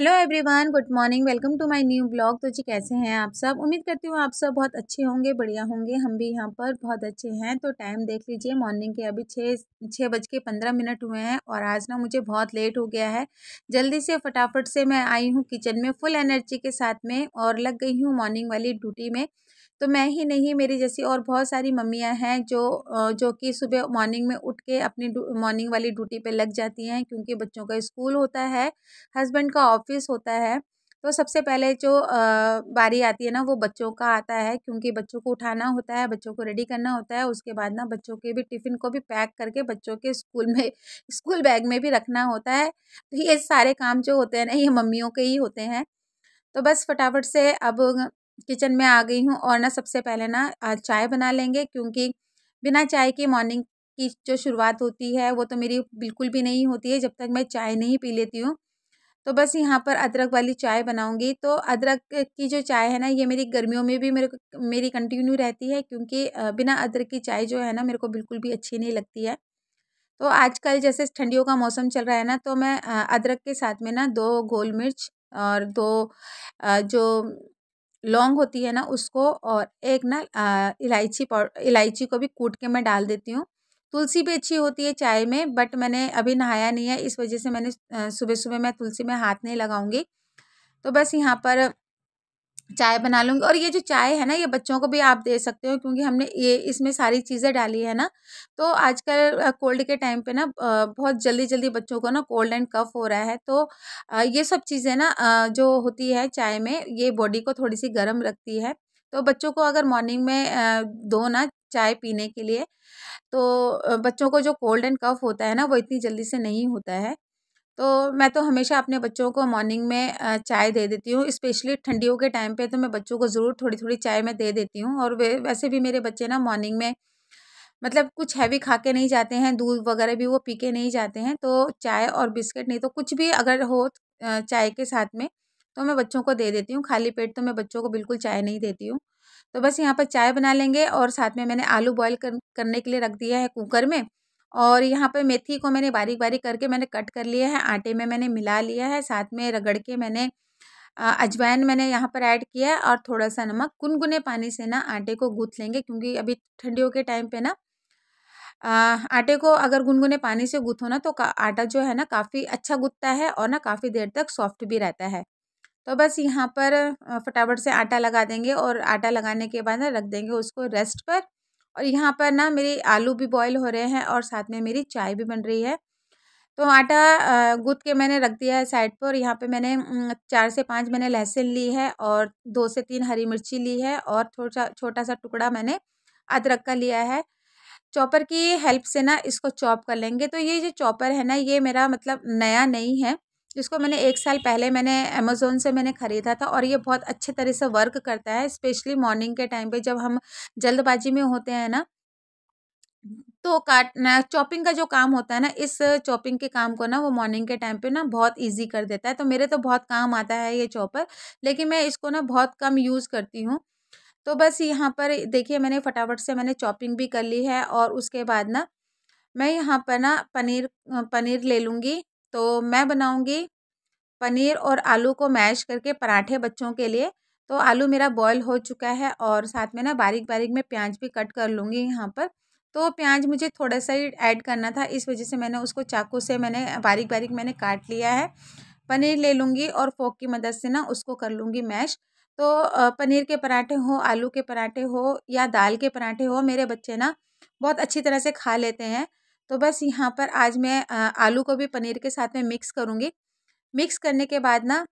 Hello everyone, good morning. Welcome to my new blog. तो जी कैसे हैं आप सब? उम्मीद करती हूँ आप सब बहुत अच्छे होंगे, बढ़िया होंगे। हम भी यहाँ पर बहुत अच्छे हैं। तो टाइम देख लीजिए, मॉर्निंग के अभी 6:15 हुए हैं और आज ना मुझे बहुत लेट हो गया है। जल्दी से फटाफट से मैं आई हूँ किचन में फुल एनर्जी के साथ में और लग गई हूँ मॉर्निंग वाली ड्यूटी में। तो मैं ही नहीं, मेरी जैसी और बहुत सारी मम्मियाँ हैं जो कि सुबह मॉर्निंग में उठ के अपनी मॉर्निंग वाली ड्यूटी पे लग जाती हैं, क्योंकि बच्चों का स्कूल होता है, हस्बैंड का ऑफिस होता है। तो सबसे पहले जो बारी आती है ना, वो बच्चों का आता है, क्योंकि बच्चों को उठाना होता है, बच्चों को रेडी करना होता है। उसके बाद ना बच्चों के भी टिफ़िन को भी पैक करके बच्चों के स्कूल बैग में भी रखना होता है। तो ये सारे काम जो होते हैं ना, ये मम्मियों के ही होते हैं। तो बस फटाफट से अब किचन में आ गई हूँ और ना सबसे पहले ना चाय बना लेंगे, क्योंकि बिना चाय की मॉर्निंग की जो शुरुआत होती है वो तो मेरी बिल्कुल भी नहीं होती है जब तक मैं चाय नहीं पी लेती हूँ। तो बस यहाँ पर अदरक वाली चाय बनाऊँगी। तो अदरक की जो चाय है ना, ये मेरी गर्मियों में भी मेरी कंटिन्यू रहती है, क्योंकि बिना अदरक की चाय जो है ना, मेरे को बिल्कुल भी अच्छी नहीं लगती है। तो आजकल जैसे ठंडियों का मौसम चल रहा है ना, तो मैं अदरक के साथ में ना 2 गोल मिर्च और 2 जो लौंग होती है ना उसको, और एक ना इलायची को भी कूट के मैं डाल देती हूँ। तुलसी भी अच्छी होती है चाय में, बट मैंने अभी नहाया नहीं है, इस वजह से मैंने सुबह-सुबह मैं तुलसी में हाथ नहीं लगाऊँगी। तो बस यहाँ पर चाय बना लूँगी। और ये जो चाय है ना, ये बच्चों को भी आप दे सकते हो, क्योंकि हमने ये इसमें सारी चीज़ें डाली है ना। तो आजकल कोल्ड के टाइम पे ना बहुत जल्दी-जल्दी बच्चों को ना कोल्ड एंड कफ हो रहा है। तो ये सब चीज़ें ना जो होती है चाय में, ये बॉडी को थोड़ी-सी गर्म रखती है। तो बच्चों को अगर मॉर्निंग में दो ना चाय पीने के लिए, तो बच्चों को जो कोल्ड एंड कफ होता है ना, वो इतनी जल्दी से नहीं होता है। तो मैं तो हमेशा अपने बच्चों को मॉर्निंग में चाय दे देती हूँ। स्पेशली ठंडियों के टाइम पे तो मैं बच्चों को ज़रूर थोड़ी-थोड़ी चाय मैं दे देती हूँ। और वे वैसे भी मेरे बच्चे ना मॉर्निंग में मतलब कुछ हैवी खा के नहीं जाते हैं, दूध वगैरह भी वो पी के नहीं जाते हैं। तो चाय और बिस्किट नहीं तो कुछ भी अगर हो चाय के साथ में, तो मैं बच्चों को दे देती हूँ। खाली पेट तो मैं बच्चों को बिल्कुल चाय नहीं देती हूँ। तो बस यहाँ पर चाय बना लेंगे और साथ में मैंने आलू बॉयल करने के लिए रख दिया है कुकर में। और यहाँ पे मेथी को मैंने बारीक-बारीक करके मैंने कट कर लिया है, आटे में मैंने मिला लिया है, साथ में रगड़ के मैंने अजवाइन मैंने यहाँ पर ऐड किया है और थोड़ा-सा नमक। गुनगुने पानी से ना आटे को गूँथ लेंगे, क्योंकि अभी ठंडियों के टाइम पे ना आटे को अगर गुनगुने पानी से गूँथो ना, तो का आटा जो है ना काफ़ी अच्छा गूँथता है और ना काफ़ी देर तक सॉफ्ट भी रहता है। तो बस यहाँ पर फटाफट से आटा लगा देंगे और आटा लगाने के बाद ना रख देंगे उसको रेस्ट पर। और यहाँ पर ना मेरे आलू भी बॉयल हो रहे हैं और साथ में मेरी चाय भी बन रही है। तो आटा गूँथ के मैंने रख दिया है साइड पर। और यहाँ पे मैंने 4 से 5 मैंने लहसुन ली है और 2 से 3 हरी मिर्ची ली है और थोड़ा छोटा-सा टुकड़ा मैंने अदरक का लिया है। चॉपर की हेल्प से ना इसको चॉप कर लेंगे। तो ये जो चॉपर है ना, ये मेरा मतलब नया नहीं है। इसको मैंने 1 साल पहले मैंने अमेज़न से मैंने ख़रीदा था और ये बहुत अच्छे तरह से वर्क करता है। स्पेशली मॉर्निंग के टाइम पे जब हम जल्दबाज़ी में होते हैं ना, तो काटना चॉपिंग का जो काम होता है ना, इस चॉपिंग के काम को ना वो मॉर्निंग के टाइम पे ना बहुत ईज़ी कर देता है। तो मेरे तो बहुत काम आता है ये चॉपर, लेकिन मैं इसको ना बहुत कम यूज़ करती हूँ। तो बस यहाँ पर देखिए, मैंने फटाफट से मैंने चॉपिंग भी कर ली है और उसके बाद ना मैं यहाँ पर ना पनीर ले लूँगी। तो मैं बनाऊँगी पनीर और आलू को मैश करके पराठे बच्चों के लिए। तो आलू मेरा बॉयल हो चुका है और साथ में ना बारीक-बारीक मैं प्याज भी कट कर लूँगी यहाँ पर। तो प्याज मुझे थोड़ा-सा ही ऐड करना था, इस वज़ह से मैंने उसको चाकू से मैंने बारीक-बारीक मैंने काट लिया है। पनीर ले लूँगी और फ़ोर्क की मदद से ना उसको कर लूँगी मैश। तो पनीर के पराठे हों, आलू के पराठे हो या दाल के पराठे हो, मेरे बच्चे ना बहुत अच्छी तरह से खा लेते हैं। तो बस यहाँ पर आज मैं आलू को भी पनीर के साथ में मिक्स करूँगी। मिक्स करने के बाद ना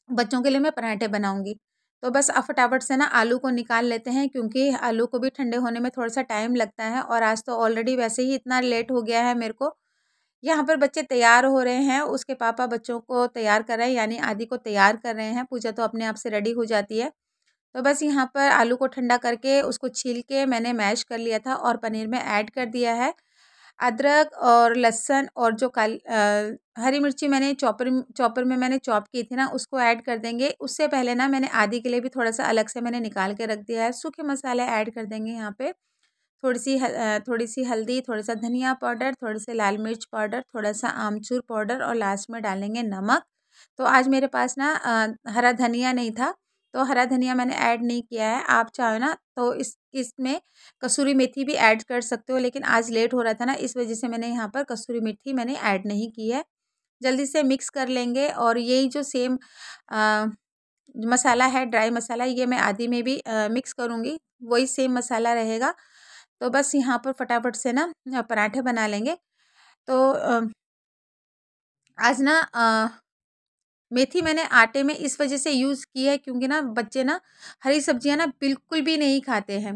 बच्चों के लिए मैं पराठे बनाऊँगी। तो बस अब फटाफट से ना आलू को निकाल लेते हैं, क्योंकि आलू को भी ठंडे होने में थोड़ा-सा टाइम लगता है और आज तो ऑलरेडी वैसे ही इतना लेट हो गया है मेरे को। यहाँ पर बच्चे तैयार हो रहे हैं, उसके पापा बच्चों को तैयार कर रहे हैं, यानी आदि को तैयार कर रहे हैं। पूजा तो अपने आप से रेडी हो जाती है। तो बस यहाँ पर आलू को ठंडा करके उसको छील के मैंने मैश कर लिया था और पनीर में ऐड कर दिया है। अदरक और लहसुन और जो हरी मिर्ची मैंने चॉपर में मैंने चॉप की थी ना, उसको ऐड कर देंगे। उससे पहले ना मैंने आदि के लिए भी थोड़ा-सा अलग से मैंने निकाल के रख दिया है। सूखे मसाले ऐड कर देंगे यहाँ पे। थोड़ी-सी हल्दी, थोड़ा-सा धनिया पाउडर, थोड़े से लाल मिर्च पाउडर, थोड़ा-सा आमचूर पाउडर और लास्ट में डालेंगे नमक। तो आज मेरे पास ना हरा धनिया नहीं था, तो हरा धनिया मैंने ऐड नहीं किया है। आप चाहो ना तो इसमें कसूरी मेथी भी ऐड कर सकते हो, लेकिन आज लेट हो रहा था ना, इस वजह से मैंने यहाँ पर कसूरी मेथी मैंने ऐड नहीं की है। जल्दी से मिक्स कर लेंगे और यही जो सेम मसाला है, ड्राई मसाला, ये मैं आधी में भी मिक्स करूँगी, वही सेम मसाला रहेगा। तो बस यहाँ पर फटाफट से ना पराठे बना लेंगे। तो आज ना मेथी मैंने आटे में इस वजह से यूज़ की है क्योंकि ना बच्चे ना हरी सब्जियां ना बिल्कुल भी नहीं खाते हैं।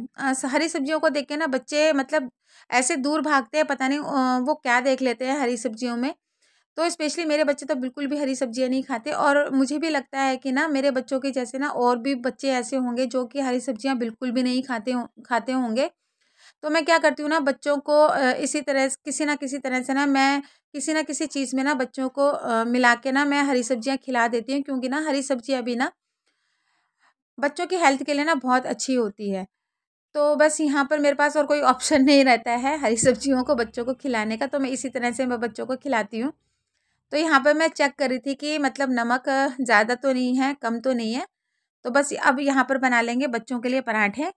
हरी सब्जियों को देख के ना बच्चे मतलब ऐसे दूर भागते हैं, पता नहीं वो क्या देख लेते हैं हरी सब्जियों में। तो स्पेशली मेरे बच्चे तो बिल्कुल भी हरी सब्जियां नहीं खाते और मुझे भी लगता है कि ना मेरे बच्चों के जैसे ना और भी बच्चे ऐसे होंगे जो कि हरी सब्जियां बिल्कुल भी नहीं खाते होंगे। तो मैं क्या करती हूँ ना बच्चों को इसी तरह किसी ना किसी तरह से ना मैं किसी ना किसी चीज़ में ना बच्चों को मिला के ना मैं हरी सब्जियाँ खिला देती हूँ, क्योंकि ना हरी सब्जियाँ भी ना बच्चों की हेल्थ के लिए ना बहुत अच्छी होती है। तो बस यहाँ पर मेरे पास और कोई ऑप्शन नहीं रहता है हरी सब्जियों को बच्चों को खिलाने का, तो मैं इसी तरह से मैं बच्चों को खिलाती हूँ। तो यहाँ पर मैं चेक कर रही थी कि मतलब नमक ज़्यादा तो नहीं है, कम तो नहीं है। तो बस अब यहाँ पर बना लेंगे बच्चों के लिए पराठे।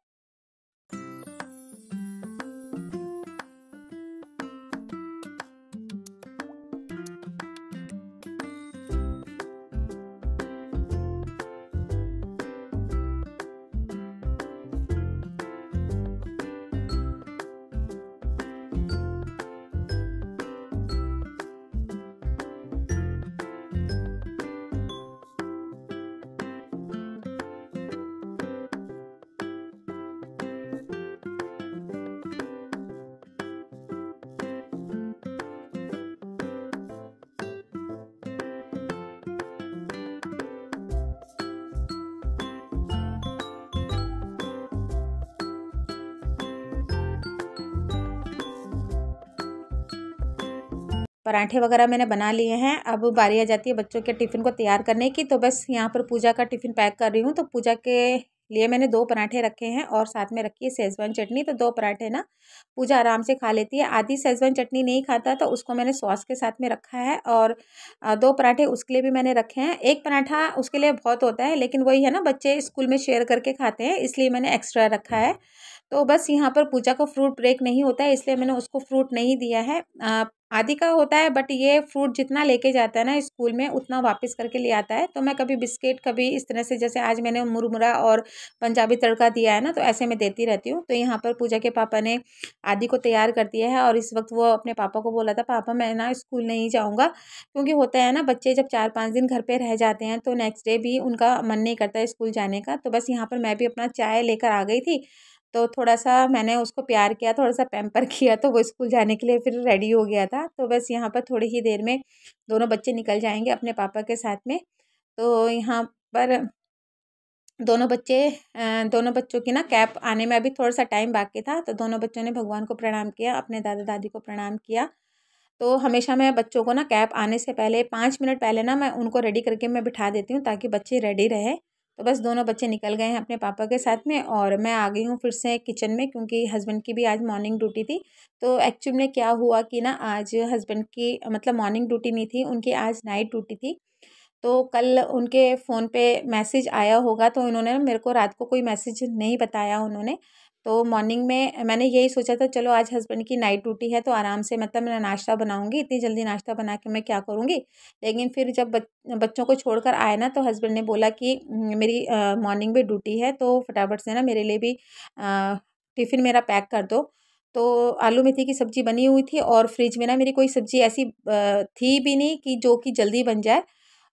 पराठे वगैरह मैंने बना लिए हैं। अब बारी आ जाती है बच्चों के टिफ़िन को तैयार करने की। तो बस यहाँ पर पूजा का टिफ़िन पैक कर रही हूँ। तो पूजा के लिए मैंने 2 पराठे रखे हैं और साथ में रखी है शेज़वान चटनी। तो 2 पराठे ना पूजा आराम से खा लेती है। आधी शेज़वान चटनी नहीं खाता तो उसको मैंने सॉस के साथ में रखा है और 2 पराठे उसके लिए भी मैंने रखे हैं। 1 पराठा उसके लिए बहुत होता है, लेकिन वही है ना बच्चे स्कूल में शेयर करके खाते हैं, इसलिए मैंने एक्स्ट्रा रखा है। तो बस यहाँ पर पूजा को फ्रूट ब्रेक नहीं होता है, इसलिए मैंने उसको फ्रूट नहीं दिया है। आदि का होता है, बट ये फ्रूट जितना लेके जाता है ना स्कूल में उतना वापस करके ले आता है। तो मैं कभी बिस्किट, कभी इस तरह से, जैसे आज मैंने मुरमुरा और पंजाबी तड़का दिया है ना, तो ऐसे मैं देती रहती हूँ। तो यहाँ पर पूजा के पापा ने आदि को तैयार कर दिया है और इस वक्त वो अपने पापा को बोला था, पापा मैं ना स्कूल नहीं जाऊँगा, क्योंकि होता है ना बच्चे जब 4-5 दिन घर पे रह जाते हैं तो नेक्स्ट डे भी उनका मन नहीं करता है स्कूल जाने का। तो बस यहाँ पर मैं भी अपना चाय लेकर आ गई थी। तो थोड़ा-सा मैंने उसको प्यार किया, थोड़ा-सा पैम्पर किया, तो वो स्कूल जाने के लिए फिर रेडी हो गया था। तो बस यहाँ पर थोड़ी ही देर में दोनों बच्चे निकल जाएँगे अपने पापा के साथ में। तो यहाँ पर दोनों बच्चों की ना कैप आने में अभी थोड़ा-सा टाइम बाकी था, तो दोनों बच्चों ने भगवान को प्रणाम किया, अपने दादा-दादी को प्रणाम किया। तो हमेशा मैं बच्चों को ना कैब आने से पहले 5 मिनट पहले ना मैं उनको रेडी करके मैं बिठा देती हूँ, ताकि बच्चे रेडी रहे। तो बस दोनों बच्चे निकल गए हैं अपने पापा के साथ में और मैं आ गई हूँ फिर से किचन में, क्योंकि हस्बैंड की भी आज मॉर्निंग ड्यूटी थी। तो एक्चुअल में क्या हुआ कि ना आज हस्बैंड की मतलब मॉर्निंग ड्यूटी नहीं थी, उनकी आज नाइट ड्यूटी थी। तो कल उनके फ़ोन पे मैसेज आया होगा, तो इन्होंने ना मेरे को रात को कोई मैसेज नहीं बताया उन्होंने। तो मॉर्निंग में मैंने यही सोचा था चलो आज हस्बैंड की नाइट ड्यूटी है तो आराम से मतलब मैं नाश्ता बनाऊँगी, इतनी जल्दी नाश्ता बना के मैं क्या करूँगी। लेकिन फिर जब बच्चों को छोड़कर आए ना, तो हस्बैंड ने बोला कि मेरी मॉर्निंग में ड्यूटी है तो फटाफट से ना मेरे लिए भी टिफ़िन मेरा पैक कर दो। तो आलू मेथी की सब्ज़ी बनी हुई थी और फ्रिज में ना मेरी कोई सब्ज़ी ऐसी थी भी नहीं कि जो कि जल्दी बन जाए।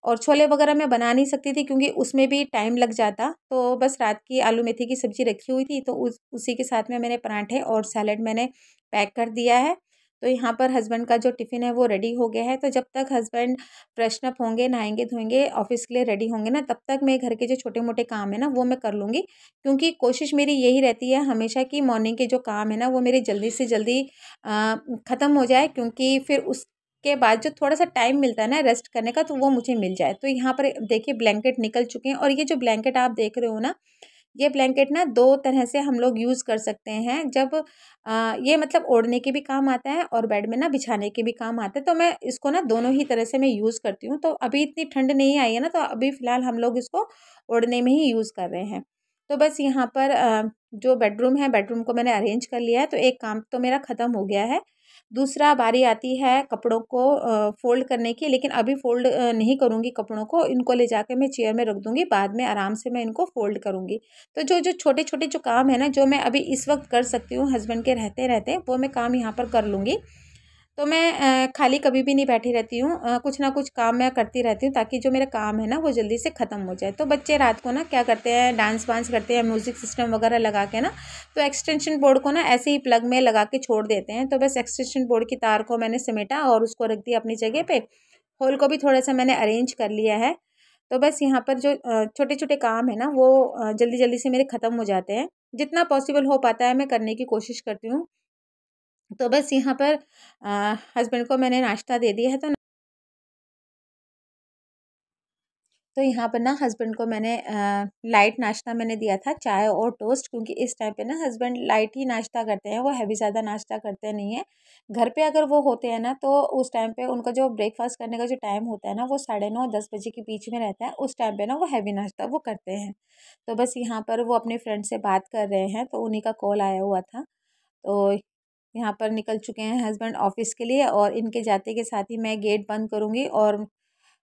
और छोले वगैरह मैं बना नहीं सकती थी क्योंकि उसमें भी टाइम लग जाता। तो बस रात की आलू मेथी की सब्ज़ी रखी हुई थी, तो उसी के साथ में मैंने पराठे और सैलेड मैंने पैक कर दिया है। तो यहाँ पर हस्बैंड का जो टिफ़िन है वो रेडी हो गया है। तो जब तक हस्बैंड फ्रेशन अप होंगे, नहाएँगे-धोएँगे, ऑफ़िस के लिए रेडी होंगे ना, तब तक मैं घर के जो छोटे-मोटे काम है ना वो मैं कर लूँगी। क्योंकि कोशिश मेरी यही रहती है हमेशा कि मॉर्निंग के जो काम है ना वो मेरे जल्दी से जल्दी ख़त्म हो जाए, क्योंकि फिर के बाद जो थोड़ा-सा टाइम मिलता है ना रेस्ट करने का, तो वो मुझे मिल जाए। तो यहाँ पर देखिए ब्लैंकेट निकल चुके हैं और ये जो ब्लैंकेट आप देख रहे हो ना, ये ब्लैंकेट ना 2 तरह से हम लोग यूज़ कर सकते हैं। जब ये मतलब ओढ़ने के भी काम आता है और बेड में ना बिछाने के भी काम आता है, तो मैं इसको ना दोनों ही तरह से मैं यूज़ करती हूँ। तो अभी इतनी ठंड नहीं आई है ना, तो अभी फ़िलहाल हम लोग इसको ओढ़ने में ही यूज़ कर रहे हैं। तो बस यहाँ पर जो बेडरूम है, बेडरूम को मैंने अरेंज कर लिया है, तो एक काम तो मेरा ख़त्म हो गया है। दूसरा बारी आती है कपड़ों को फ़ोल्ड करने की, लेकिन अभी फ़ोल्ड नहीं करूँगी कपड़ों को, इनको ले जाके मैं चेयर में रख दूँगी, बाद में आराम से मैं इनको फ़ोल्ड करूँगी। तो जो छोटे-छोटे जो काम है ना, जो मैं अभी इस वक़्त कर सकती हूँ हस्बैंड के रहते-रहते, वो मैं काम यहाँ पर कर लूँगी। तो मैं खाली कभी भी नहीं बैठी रहती हूँ, कुछ ना कुछ काम मैं करती रहती हूँ, ताकि जो मेरा काम है ना वो जल्दी से ख़त्म हो जाए। तो बच्चे रात को ना क्या करते हैं, डांस वांस करते हैं, म्यूज़िक सिस्टम वगैरह लगा के ना, तो एक्सटेंशन बोर्ड को ना ऐसे ही प्लग में लगा के छोड़ देते हैं। तो बस एक्सटेंशन बोर्ड की तार को मैंने समेटा और उसको रख दिया अपनी जगह पे। होल को भी थोड़ा-सा मैंने अरेंज कर लिया है। तो बस यहाँ पर जो छोटे-छोटे काम है ना, वो जल्दी-जल्दी से मेरे ख़त्म हो जाते हैं। जितना पॉसिबल हो पाता है मैं करने की कोशिश करती हूँ। तो बस यहाँ पर हस्बैंड को मैंने नाश्ता दे दिया है, तो यहाँ पर ना हस्बैंड को मैंने लाइट नाश्ता मैंने दिया था, चाय और टोस्ट, क्योंकि इस टाइम पे ना हस्बैंड लाइट ही नाश्ता करते हैं, वो हैवी ज़्यादा नाश्ता करते नहीं हैं। घर पे अगर वो होते हैं ना, तो उस टाइम पे उनका जो ब्रेकफास्ट करने का जो टाइम होता है ना, वो 9:30-10 बजे के बीच में रहता है। उस टाइम पे ना वो हैवी नाश्ता वो करते हैं। तो बस यहाँ पर वो अपने फ्रेंड से बात कर रहे हैं, तो उन्हीं का कॉल आया हुआ था। तो यहाँ पर निकल चुके हैं हस्बैंड ऑफिस के लिए, और इनके जाते के साथ ही मैं गेट बंद करूँगी और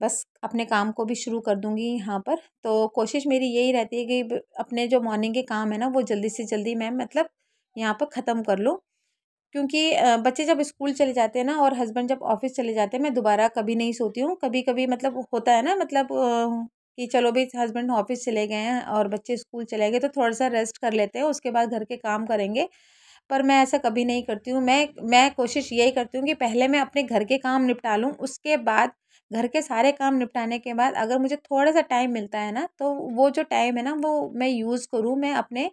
बस अपने काम को भी शुरू कर दूँगी यहाँ पर। तो कोशिश मेरी यही रहती है कि अपने जो मॉर्निंग के काम है ना, वो जल्दी से जल्दी मैं मतलब यहाँ पर ख़त्म कर लूँ। क्योंकि बच्चे जब स्कूल चले जाते हैं ना, और हस्बैंड जब ऑफिस चले जाते हैं, मैं दोबारा कभी नहीं सोती हूँ। कभी-कभी मतलब होता है ना, मतलब कि चलो भाई हस्बैंड ऑफिस चले गए हैं और बच्चे स्कूल चले गए, तो थोड़ा-सा रेस्ट कर लेते हैं, उसके बाद घर के काम करेंगे। पर मैं ऐसा कभी नहीं करती हूँ। मैं कोशिश यही करती हूँ कि पहले मैं अपने घर के काम निपटा लूँ, उसके बाद घर के सारे काम निपटाने के बाद अगर मुझे थोड़ा-सा टाइम मिलता है ना, तो वो जो टाइम है ना, वो मैं यूज़ करूँ, मैं अपने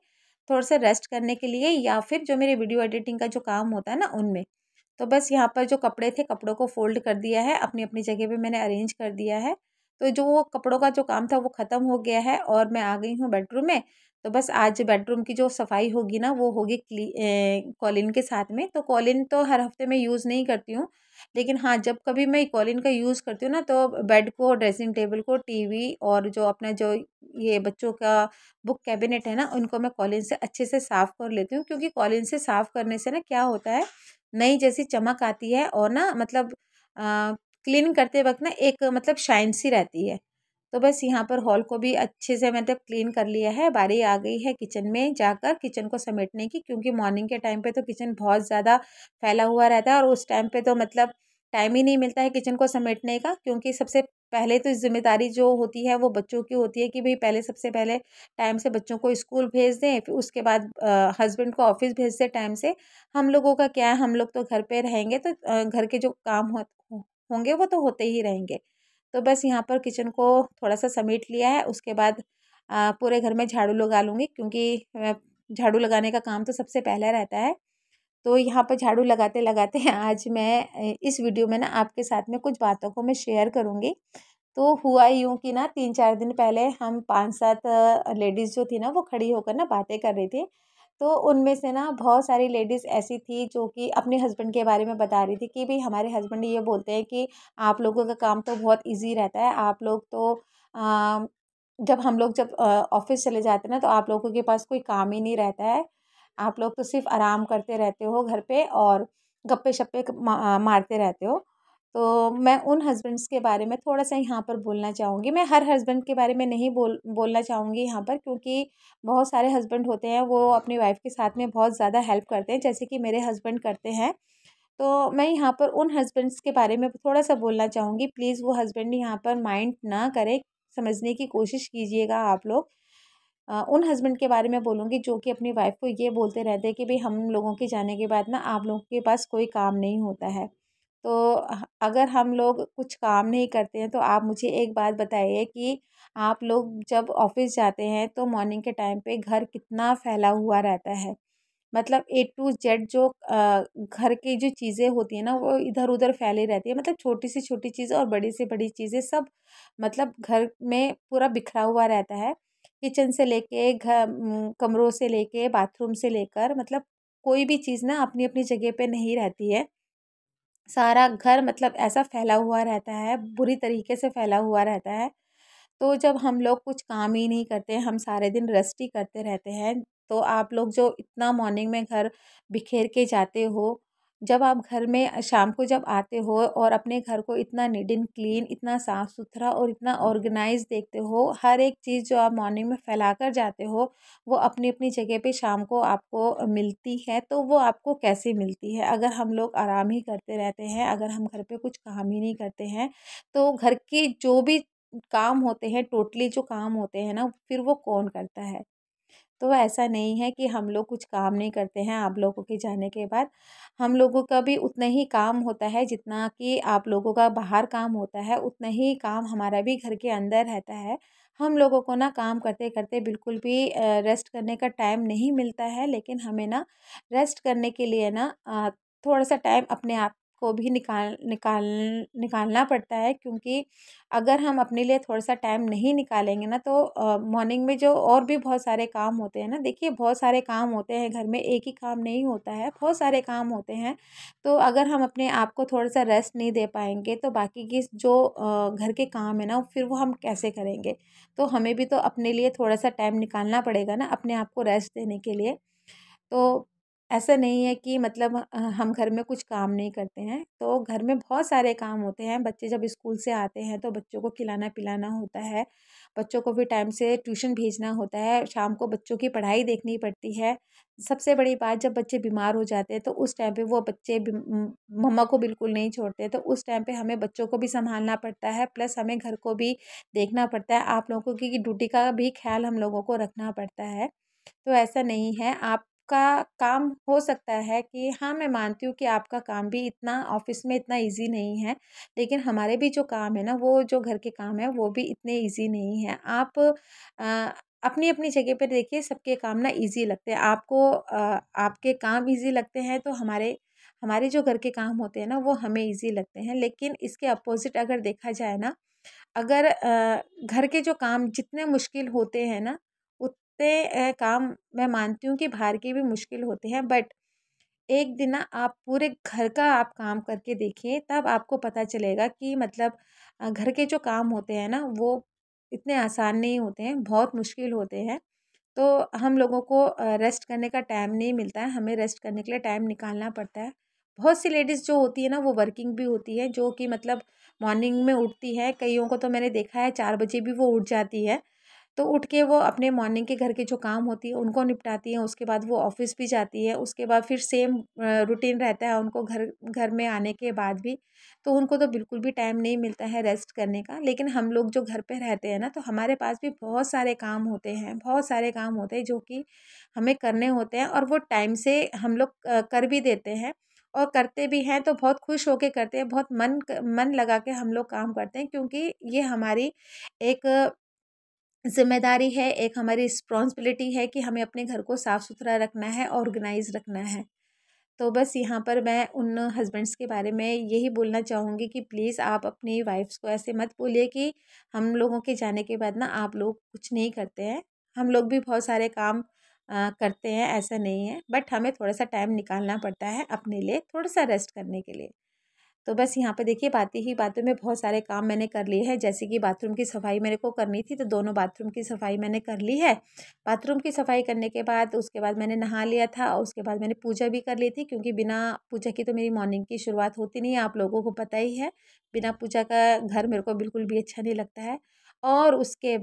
थोड़ा-सा रेस्ट करने के लिए, या फिर जो मेरे वीडियो एडिटिंग का जो काम होता है ना, उनमें। तो बस यहाँ पर जो कपड़े थे, कपड़ों को फ़ोल्ड कर दिया है, अपनी-अपनी जगह पे मैंने अरेंज कर दिया है। तो जो वो कपड़ों का जो काम था, वो ख़त्म हो गया है और मैं आ गई हूँ बेडरूम में। तो बस आज बेडरूम की जो सफाई होगी ना, वो होगी कॉलिन के साथ में। तो कॉलिन तो हर हफ्ते मैं यूज़ नहीं करती हूँ, लेकिन हाँ, जब कभी मैं कॉलिन का यूज़ करती हूँ ना, तो बेड को, ड्रेसिंग टेबल को, टीवी और जो अपना जो ये बच्चों का बुक कैबिनेट है ना, उनको मैं कॉलिन से अच्छे से साफ़ कर लेती हूँ। क्योंकि कॉलिन से साफ़ करने से ना क्या होता है, नई जैसी चमक आती है, और ना मतलब क्लीन करते वक़्त ना एक मतलब शाइन सी रहती है। तो बस यहाँ पर हॉल को भी अच्छे से मतलब क्लीन कर लिया है। बारी आ गई है किचन में जाकर किचन को समेटने की, क्योंकि मॉर्निंग के टाइम पे तो किचन बहुत ज़्यादा फैला हुआ रहता है, और उस टाइम पे तो मतलब टाइम ही नहीं मिलता है किचन को समेटने का। क्योंकि सबसे पहले तो ज़िम्मेदारी जो होती है वो बच्चों की होती है, कि भई पहले सबसे पहले टाइम से बच्चों को स्कूल भेज दें, फिर उसके बाद हस्बैंड को ऑफ़िस भेज दें टाइम से। हम लोगों का क्या है, हम लोग तो घर पे रहेंगे, तो घर के जो काम होंगे वो तो होते ही रहेंगे। तो बस यहाँ पर किचन को थोड़ा-सा समेट लिया है, उसके बाद पूरे घर में झाड़ू लगा लूँगी, क्योंकि झाड़ू लगाने का काम तो सबसे पहले रहता है। तो यहाँ पर झाड़ू लगाते-लगाते आज मैं इस वीडियो में ना आपके साथ में कुछ बातों को मैं शेयर करूँगी। तो हुआ यूँ कि ना 3-4 दिन पहले हम 5-7 लेडीज़ जो थी ना, वो खड़ी होकर ना बातें कर रही थी। तो उनमें से ना बहुत सारी लेडीज़ ऐसी थी जो कि अपने हस्बैंड के बारे में बता रही थी, कि भई हमारे हस्बैंड ये बोलते हैं कि आप लोगों का काम तो बहुत ईज़ी रहता है। आप लोग तो जब ऑफ़िस चले जाते हैं ना, तो आप लोगों के पास कोई काम ही नहीं रहता है। आप लोग तो सिर्फ़ आराम करते रहते हो घर पे, और गप्पे-शप्पे मारते रहते हो। तो मैं उन हस्बैंड्स के बारे में थोड़ा-सा यहाँ पर बोलना चाहूँगी। मैं हर हस्बैंड के बारे में नहीं बोलना चाहूँगी यहाँ पर, क्योंकि बहुत सारे हस्बैंड होते हैं, वो अपनी वाइफ़ के साथ में बहुत ज़्यादा हेल्प करते हैं, जैसे कि मेरे हस्बैंड करते हैं। तो मैं यहाँ पर उन हस्बैंड्स के बारे में थोड़ा-सा बोलना चाहूँगी। प्लीज़ वो हस्बैंड यहाँ पर माइंड ना करें, समझने की कोशिश कीजिएगा आप लोग। उन हस्बैंड के बारे में बोलूँगी जो कि अपनी वाइफ़ को ये बोलते रहते हैं कि भई हम लोगों के जाने के बाद ना आप लोगों के पास कोई काम नहीं होता है। तो अगर हम लोग कुछ काम नहीं करते हैं, तो आप मुझे एक बात बताइए कि आप लोग जब ऑफ़िस जाते हैं, तो मॉर्निंग के टाइम पे घर कितना फैला हुआ रहता है। मतलब ए टू जेड जो घर की जो चीज़ें होती हैं ना, वो इधर-उधर फैली रहती है। मतलब छोटी से छोटी चीज़ें और बड़ी से बड़ी चीज़ें सब मतलब घर में पूरा बिखरा हुआ रहता है। किचन से लेके कमरों से लेके बाथरूम से लेकर मतलब कोई भी चीज़ ना अपनी अपनी जगह पे नहीं रहती है। सारा घर मतलब ऐसा फैला हुआ रहता है, बुरी तरीके से फैला हुआ रहता है। तो जब हम लोग कुछ काम ही नहीं करते, हम सारे दिन रेस्ट ही करते रहते हैं, तो आप लोग जो इतना मॉर्निंग में घर बिखेर के जाते हो, जब आप घर में शाम को जब आते हो और अपने घर को इतना नीट एंड क्लीन, इतना साफ़ सुथरा और इतना ऑर्गेनाइज़ देखते हो, हर एक चीज़ जो आप मॉर्निंग में फैला कर जाते हो, वो अपनी-अपनी जगह पे शाम को आपको मिलती है, तो वो आपको कैसे मिलती है? अगर हम लोग आराम ही करते रहते हैं, अगर हम घर पे कुछ काम ही नहीं करते हैं, तो घर की जो भी काम होते हैं, टोटली जो काम होते हैं ना, फिर वो कौन करता है? तो ऐसा नहीं है कि हम लोग कुछ काम नहीं करते हैं आप लोगों के जाने के बाद। हम लोगों का भी उतना ही काम होता है जितना कि आप लोगों का बाहर काम होता है, उतना ही काम हमारा भी घर के अंदर रहता है। हम लोगों को ना काम करते-करते बिल्कुल भी रेस्ट करने का टाइम नहीं मिलता है, लेकिन हमें ना रेस्ट करने के लिए ना थोड़ा-सा टाइम अपने आप को भी निकालना पड़ता है, क्योंकि अगर हम अपने लिए थोड़ा-सा टाइम नहीं निकालेंगे ना तो मॉर्निंग में जो और भी बहुत सारे काम होते हैं ना, देखिए बहुत सारे काम होते हैं घर में, एक ही काम नहीं होता है, बहुत सारे काम होते हैं। तो अगर हम अपने आप को थोड़ा-सा रेस्ट नहीं दे पाएँगे तो बाकी की जो घर के काम है ना फिर वो हम कैसे करेंगे? तो हमें भी तो अपने लिए थोड़ा-सा टाइम निकालना पड़ेगा ना अपने आप को रेस्ट देने के लिए। तो ऐसा नहीं है कि मतलब हम घर में कुछ काम नहीं करते हैं, तो घर में बहुत सारे काम होते हैं। बच्चे जब स्कूल से आते हैं तो बच्चों को खिलाना-पिलाना होता है, बच्चों को भी टाइम से ट्यूशन भेजना होता है, शाम को बच्चों की पढ़ाई देखनी पड़ती है। सबसे बड़ी बात, जब बच्चे बीमार हो जाते हैं तो उस टाइम पे वो बच्चे मम्मा को बिल्कुल नहीं छोड़ते, तो उस टाइम पे हमें बच्चों को भी सँभालना पड़ता है, प्लस हमें घर को भी देखना पड़ता है। आप लोगों की ड्यूटी का भी ख़्याल हम लोगों को रखना पड़ता है। तो ऐसा नहीं है, आपका काम हो सकता है कि हाँ, मैं मानती हूँ कि आपका काम भी इतना ऑफ़िस में इतना ईज़ी नहीं है, लेकिन हमारे भी जो काम है ना, वो जो घर के काम है, वो भी इतने ईज़ी नहीं है। आप अपनी-अपनी जगह पे देखिए, सबके काम ना ईज़ी लगते हैं। आपको आपके काम ईज़ी लगते हैं, तो हमारे हमारे जो घर के काम होते हैं ना, वो हमें ईज़ी लगते हैं। लेकिन इसके अपोज़िट अगर देखा जाए ना, अगर घर के जो काम जितने मुश्किल होते हैं ना, उतने काम मैं मानती हूँ कि बाहर के भी मुश्किल होते हैं, बट एक दिन ना आप पूरे घर का आप काम करके देखिए, तब आपको पता चलेगा कि मतलब घर के जो काम होते हैं ना, वो इतने आसान नहीं होते हैं, बहुत मुश्किल होते हैं। तो हम लोगों को रेस्ट करने का टाइम नहीं मिलता है, हमें रेस्ट करने के लिए टाइम निकालना पड़ता है। बहुत सी लेडीज़ जो होती है ना, वो वर्किंग भी होती है, जो कि मतलब मॉर्निंग में उठती है, कईयों को तो मैंने देखा है 4 बजे भी वो उठ जाती है। तो उठ के वो अपने मॉर्निंग के घर के जो काम होती है उनको निपटाती हैं, उसके बाद वो ऑफ़िस भी जाती है, उसके बाद फिर सेम रूटीन रहता है उनको घर घर में आने के बाद भी। तो उनको तो बिल्कुल भी टाइम नहीं मिलता है रेस्ट करने का। लेकिन हम लोग जो घर पे रहते हैं ना, तो हमारे पास भी बहुत सारे काम होते हैं, बहुत सारे काम होते हैं जो कि हमें करने होते हैं, और वो टाइम से हम लोग कर भी देते हैं, और करते भी हैं तो बहुत खुश होके करते हैं, बहुत मन लगा के हम लोग काम करते हैं, क्योंकि ये हमारी एक ज़िम्मेदारी है, एक हमारी रिस्पॉन्सिबिलिटी है कि हमें अपने घर को साफ़-सुथरा रखना है, ऑर्गनाइज़ रखना है। तो बस यहाँ पर मैं उन हस्बैंड्स के बारे में यही बोलना चाहूँगी कि प्लीज़ आप अपनी वाइफ़्स को ऐसे मत बोलिए कि हम लोगों के जाने के बाद ना आप लोग कुछ नहीं करते हैं। हम लोग भी बहुत सारे काम करते हैं, ऐसा नहीं है, बट हमें थोड़ा-सा टाइम निकालना पड़ता है अपने लिए, थोड़ा-सा रेस्ट करने के लिए। तो बस यहाँ पे देखिए, बातें ही बातों में बहुत सारे काम मैंने कर लिए हैं, जैसे कि बाथरूम की सफाई मेरे को करनी थी, तो दोनों बाथरूम की सफाई मैंने कर ली है। बाथरूम की सफाई करने के बाद उसके बाद मैंने नहा लिया था, और उसके बाद मैंने पूजा भी कर ली थी, क्योंकि बिना पूजा की तो मेरी मॉर्निंग की शुरुआत होती नहीं है, आप लोगों को पता ही है। बिना पूजा का घर मेरे को बिल्कुल भी अच्छा नहीं लगता है। और उसके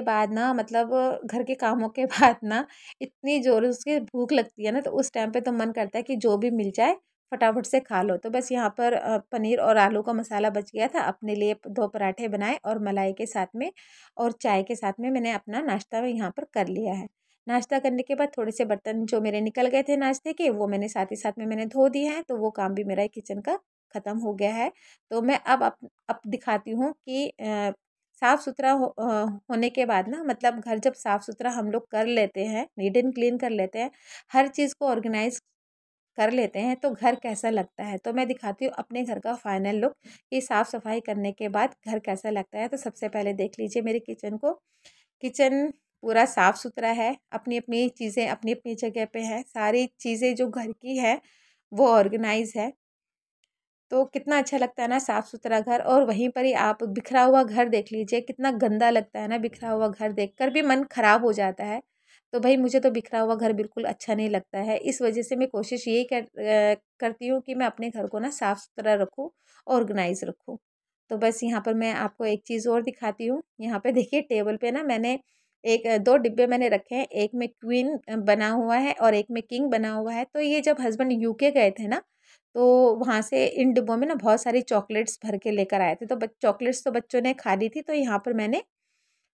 बाद ना मतलब घर के कामों के बाद ना इतनी ज़ोरों से भूख लगती है ना, तो उस टाइम पे तो मन करता है कि जो भी मिल जाए फटाफट से खा लो। तो बस यहाँ पर पनीर और आलू का मसाला बच गया था, अपने लिए 2 पराठे बनाए और मलाई के साथ में और चाय के साथ में मैंने अपना नाश्ता यहाँ पर कर लिया है। नाश्ता करने के बाद थोड़े से बर्तन जो मेरे निकल गए थे नाश्ते के, वो मैंने साथ ही साथ में मैंने धो दिए हैं, तो वो काम भी मेरा किचन का ख़त्म हो गया है। तो मैं अब दिखाती हूँ कि साफ़-सुथरा होने के बाद ना, मतलब घर जब साफ़-सुथरा हम लोग कर लेते हैं, नीट एंड क्लीन कर लेते हैं, हर चीज़ को ऑर्गेनाइज़ कर लेते हैं, तो घर कैसा लगता है। तो मैं दिखाती हूँ अपने घर का फाइनल लुक कि साफ़-सफ़ाई करने के बाद घर कैसा लगता है। तो सबसे पहले देख लीजिए मेरे किचन को, किचन पूरा साफ़ सुथरा है, अपनी अपनी चीज़ें अपनी अपनी जगह पे हैं, सारी चीज़ें जो घर की है वो ऑर्गेनाइज है। तो कितना अच्छा लगता है ना साफ़ सुथरा घर। और वहीं पर ही आप बिखरा हुआ घर देख लीजिए, कितना गंदा लगता है ना। बिखरा हुआ घर देखकर भी मन खराब हो जाता है। तो भाई मुझे तो बिखरा हुआ घर बिल्कुल अच्छा नहीं लगता है। इस वजह से मैं कोशिश यही करती हूँ कि मैं अपने घर को ना साफ़ सुथरा रखूँ, ऑर्गेनाइज रखूँ। तो बस यहाँ पर मैं आपको एक चीज़ और दिखाती हूँ। यहाँ पे देखिए टेबल पे ना मैंने एक 2 डिब्बे मैंने रखे हैं, एक में क्वीन बना हुआ है और एक में किंग बना हुआ है। तो ये जब हस्बैंड यूके गए थे ना, तो वहाँ से इन डिब्बों में ना बहुत सारी चॉकलेट्स भर के लेकर आए थे। तो चॉकलेट्स तो बच्चों ने खा ली थी, तो यहाँ पर मैंने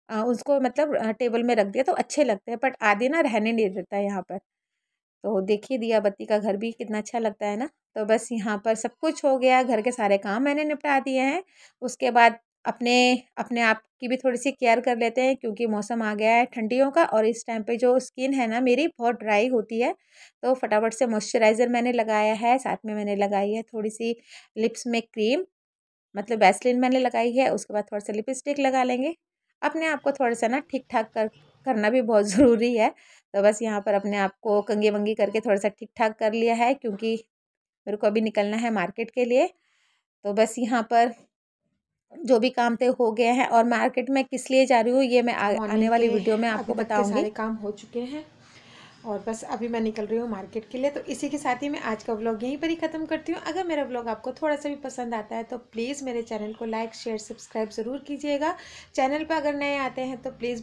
उसको मतलब टेबल में रख दिया। तो अच्छे लगते हैं, बट आधे ना रहने नहीं देता है यहाँ पर। तो देखिए दिया बत्ती का घर भी कितना अच्छा लगता है ना। तो बस यहाँ पर सब कुछ हो गया, घर के सारे काम मैंने निपटा दिए हैं। उसके बाद अपने अपने आप की भी थोड़ी सी केयर कर लेते हैं, क्योंकि मौसम आ गया है ठंडियों का और इस टाइम पे जो स्किन है ना मेरी बहुत ड्राई होती है। तो फटाफट से मॉइस्चराइज़र मैंने लगाया है, साथ में मैंने लगाई है थोड़ी सी लिप्स में क्रीम, मतलब वैसलीन मैंने लगाई है। उसके बाद थोड़ा सा लिपस्टिक लगा लेंगे। अपने आप को थोड़ा सा ना ठीक ठाक करना भी बहुत ज़रूरी है। तो बस यहाँ पर अपने आप को कंघी वंगी करके थोड़ा सा ठीक ठाक कर लिया है, क्योंकि मेरे को अभी निकलना है मार्केट के लिए। तो बस यहाँ पर जो भी काम थे हो गए हैं, और मार्केट में किस लिए जा रही हूँ ये मैं आने मॉर्निंग वाली के वीडियो में आपको अभी तक के बताऊंगी। सारे काम हो चुके हैं और बस अभी मैं निकल रही हूँ मार्केट के लिए। तो इसी के साथ ही मैं आज का व्लॉग यहीं पर ही ख़त्म करती हूँ। अगर मेरा व्लॉग आपको थोड़ा सा भी पसंद आता है तो प्लीज़ मेरे चैनल को लाइक शेयर सब्सक्राइब ज़रूर कीजिएगा। चैनल पर अगर नए आते हैं तो प्लीज़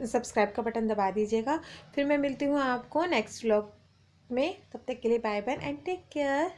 सब्सक्राइब का बटन दबा दीजिएगा। फिर मैं मिलती हूँ आपको नेक्स्ट व्लॉग में। तब तक के लिए bye bye and take care.